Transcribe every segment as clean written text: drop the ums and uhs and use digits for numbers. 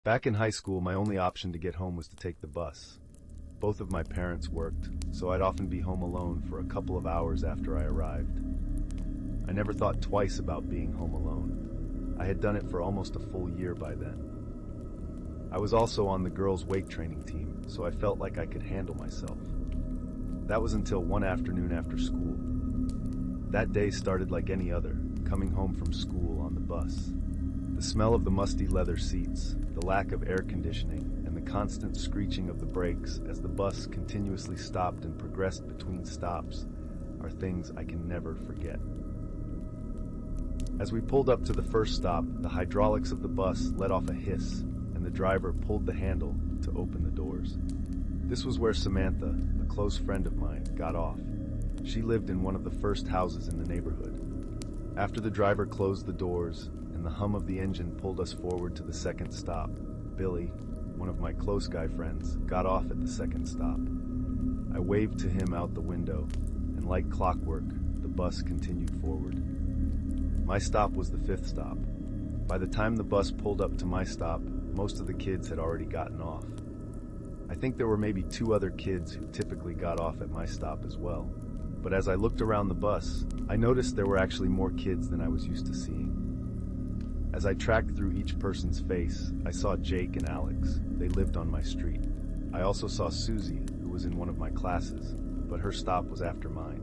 Back in high school, my only option to get home was to take the bus. Both of my parents worked, so I'd often be home alone for a couple of hours after I arrived. I never thought twice about being home alone. I had done it for almost a full year by then. I was also on the girls' weight training team, so I felt like I could handle myself. That was until one afternoon after school. That day started like any other, coming home from school on the bus. The smell of the musty leather seats, the lack of air conditioning, and the constant screeching of the brakes as the bus continuously stopped and progressed between stops are things I can never forget. As we pulled up to the first stop, the hydraulics of the bus let off a hiss, and the driver pulled the handle to open the doors. This was where Samantha, a close friend of mine, got off. She lived in one of the first houses in the neighborhood. After the driver closed the doors and the hum of the engine pulled us forward to the second stop, Billy, one of my close guy friends, got off at the second stop. I waved to him out the window, and like clockwork, the bus continued forward. My stop was the fifth stop. By the time the bus pulled up to my stop, most of the kids had already gotten off. I think there were maybe 2 other kids who typically got off at my stop as well. But as I looked around the bus, I noticed there were actually more kids than I was used to seeing. As I tracked through each person's face, I saw Jake and Alex. They lived on my street. I also saw Susie, who was in one of my classes, but her stop was after mine.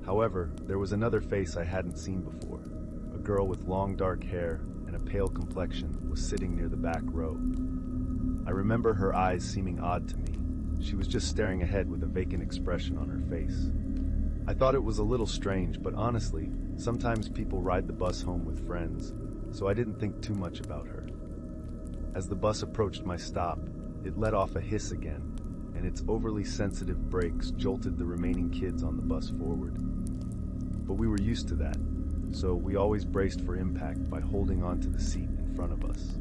However, there was another face I hadn't seen before. A girl with long dark hair and a pale complexion was sitting near the back row. I remember her eyes seeming odd to me. She was just staring ahead with a vacant expression on her face. I thought it was a little strange, but honestly, sometimes people ride the bus home with friends, so I didn't think too much about her. As the bus approached my stop, it let off a hiss again, and its overly sensitive brakes jolted the remaining kids on the bus forward. But we were used to that, so we always braced for impact by holding onto the seat in front of us.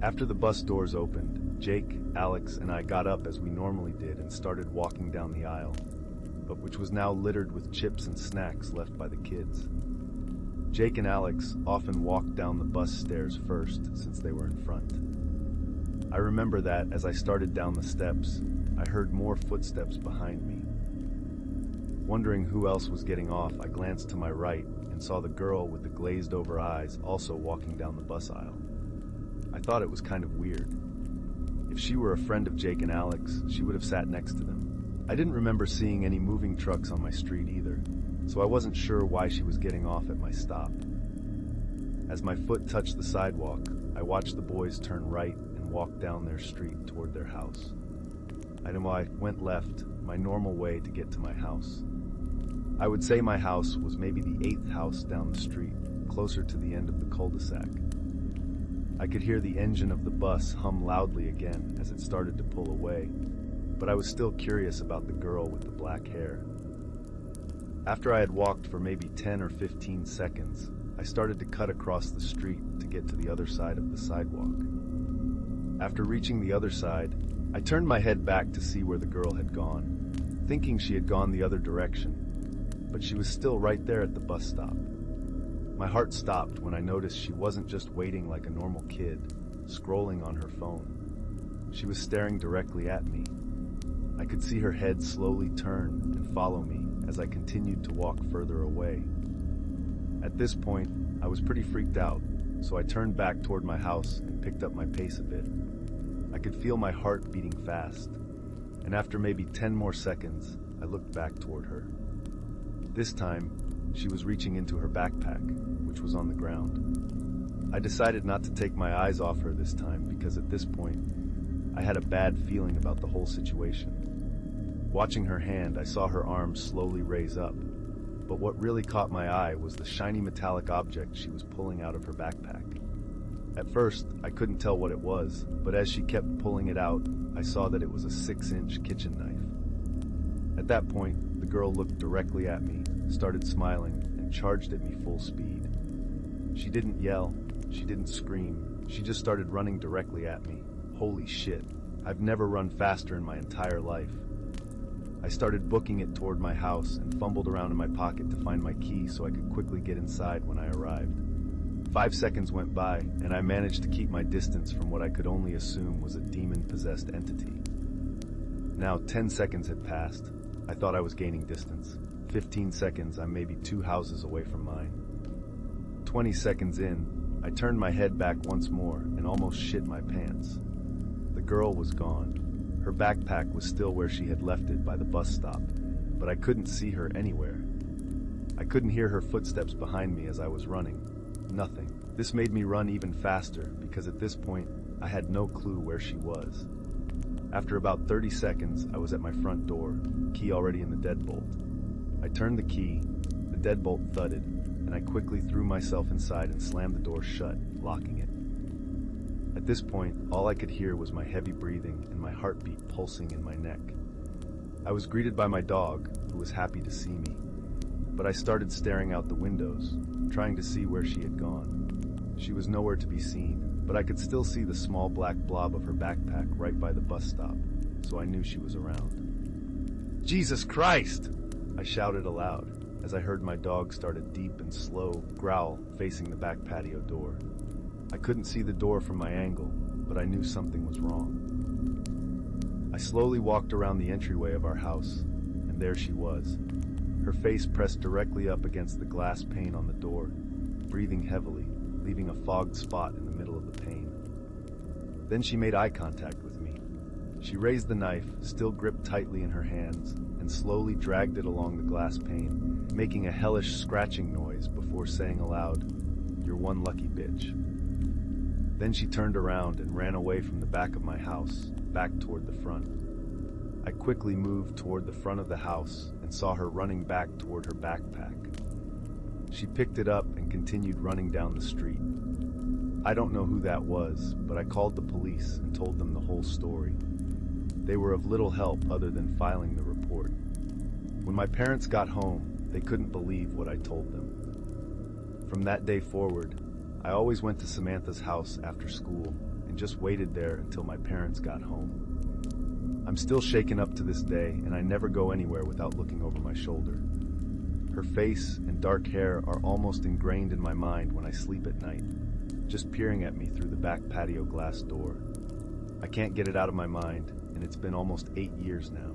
After the bus doors opened, Jake, Alex, and I got up as we normally did and started walking down the aisle, but which was now littered with chips and snacks left by the kids. Jake and Alex often walked down the bus stairs first since they were in front. I remember that as I started down the steps, I heard more footsteps behind me. Wondering who else was getting off, I glanced to my right and saw the girl with the glazed over eyes also walking down the bus aisle. I thought it was kind of weird. If she were a friend of Jake and Alex, she would have sat next to them. I didn't remember seeing any moving trucks on my street either, so I wasn't sure why she was getting off at my stop. As my foot touched the sidewalk, I watched the boys turn right and walk down their street toward their house. I went left, my normal way to get to my house. I would say my house was maybe the 8th house down the street, closer to the end of the cul-de-sac. I could hear the engine of the bus hum loudly again as it started to pull away, but I was still curious about the girl with the black hair. After I had walked for maybe 10 or 15 seconds, I started to cut across the street to get to the other side of the sidewalk. After reaching the other side, I turned my head back to see where the girl had gone, thinking she had gone the other direction, but she was still right there at the bus stop. My heart stopped when I noticed she wasn't just waiting like a normal kid, scrolling on her phone. She was staring directly at me. I could see her head slowly turn and follow me as I continued to walk further away. At this point, I was pretty freaked out, so I turned back toward my house and picked up my pace a bit. I could feel my heart beating fast, and after maybe 10 more seconds, I looked back toward her. This time, she was reaching into her backpack, which was on the ground. I decided not to take my eyes off her this time because at this point, I had a bad feeling about the whole situation. Watching her hand, I saw her arms slowly raise up, but what really caught my eye was the shiny metallic object she was pulling out of her backpack. At first, I couldn't tell what it was, but as she kept pulling it out, I saw that it was a 6-inch kitchen knife. At that point, the girl looked directly at me, started smiling, and charged at me full speed. She didn't yell, she didn't scream, she just started running directly at me. Holy shit, I've never run faster in my entire life. I started booking it toward my house and fumbled around in my pocket to find my key so I could quickly get inside when I arrived. 5 seconds went by, and I managed to keep my distance from what I could only assume was a demon-possessed entity. Now 10 seconds had passed. I thought I was gaining distance. 15 seconds, I'm maybe 2 houses away from mine. 20 seconds in, I turned my head back once more and almost shit my pants. The girl was gone. Her backpack was still where she had left it by the bus stop, but I couldn't see her anywhere. I couldn't hear her footsteps behind me as I was running. Nothing. This made me run even faster because at this point, I had no clue where she was. After about 30 seconds, I was at my front door, key already in the deadbolt. I turned the key, the deadbolt thudded, and I quickly threw myself inside and slammed the door shut, locking it. At this point, all I could hear was my heavy breathing and my heartbeat pulsing in my neck. I was greeted by my dog, who was happy to see me, but I started staring out the windows, trying to see where she had gone. She was nowhere to be seen, but I could still see the small black blob of her backpack right by the bus stop, so I knew she was around. "Jesus Christ!" I shouted aloud, as I heard my dog start a deep and slow growl facing the back patio door. I couldn't see the door from my angle, but I knew something was wrong. I slowly walked around the entryway of our house, and there she was, her face pressed directly up against the glass pane on the door, breathing heavily, leaving a fogged spot in the middle of the pane. Then she made eye contact with me. She raised the knife, still gripped tightly in her hands, and slowly dragged it along the glass pane, making a hellish scratching noise before saying aloud, "You're one lucky bitch." Then she turned around and ran away from the back of my house, back toward the front. I quickly moved toward the front of the house and saw her running back toward her backpack. She picked it up and continued running down the street. I don't know who that was, but I called the police and told them the whole story. They were of little help other than filing the report. When my parents got home, they couldn't believe what I told them. From that day forward, I always went to Samantha's house after school and just waited there until my parents got home. I'm still shaken up to this day, and I never go anywhere without looking over my shoulder. Her face and dark hair are almost ingrained in my mind when I sleep at night, just peering at me through the back patio glass door. I can't get it out of my mind, and it's been almost 8 years now.